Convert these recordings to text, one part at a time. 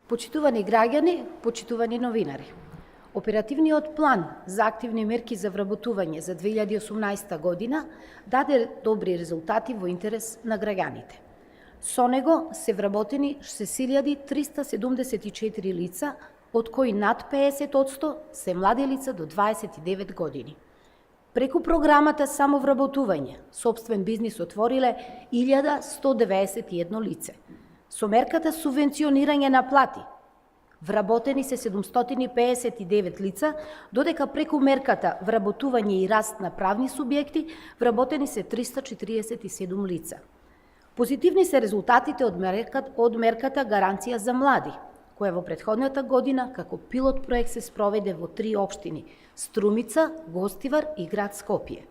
Почитувани граѓани, почитувани новинари. Оперативниот план за активни мерки за вработување за 2018 година даде добри резултати во интерес на граѓаните. Со него се вработени 6374 лица, од кои над 50% се млади лица до 29 години. Преку програмата самовработување, сопствен бизнис отвориле 1191 лице. Со мерката субвенционирање на плати, вработени се 759 лица, додека преку мерката вработување и раст на правни субјекти, вработени се 347 лица. Позитивни се резултатите од мерката Гаранција за млади, која во претходната година како пилот проект се спроведе во 3 општини – Струмица, Гостивар и град Скопје.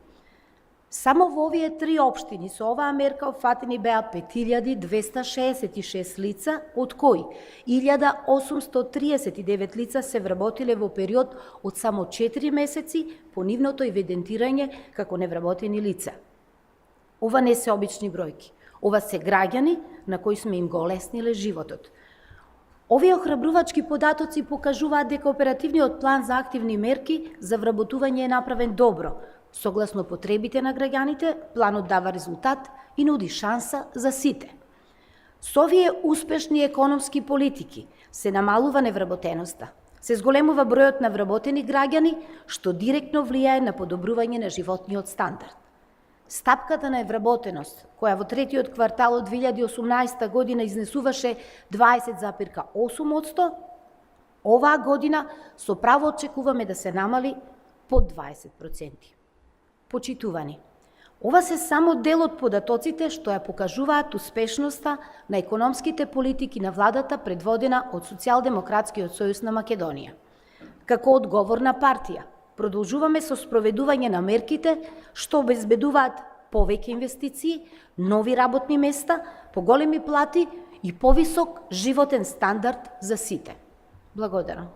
Само во овие 3 општини со оваа мерка опфатени беа 5266 лица, од кои 1839 лица се вработиле во период од само 4 месеци по нивното евидентирање како невработени лица. Ова не се обични бројки. Ова се граѓани на кои сме им го олесниле животот. Овие охрабрувачки податоци покажуваат дека оперативниот план за активни мерки за вработување е направен добро. Согласно потребите на граѓаните, планот дава резултат и нуди шанса за сите. Со овие успешни економски политики се намалува невработеноста, се зголемува бројот на вработени граѓани, што директно влијае на подобрување на животниот стандард. Стапката на невработеност, која во третиот квартал од 2018 година изнесуваше 20,8%, оваа година со право очекуваме да се намали под 20%. Почитувани, ова се само дел од податоците што ја покажуваат успешноста на економските политики на владата предводена од Социјалдемократскиот сојуз на Македонија. Како одговорна партија, продолжуваме со спроведување на мерките што обезбедуваат повеќе инвестиции, нови работни места, поголеми плати и повисок животен стандард за сите. Благодарам.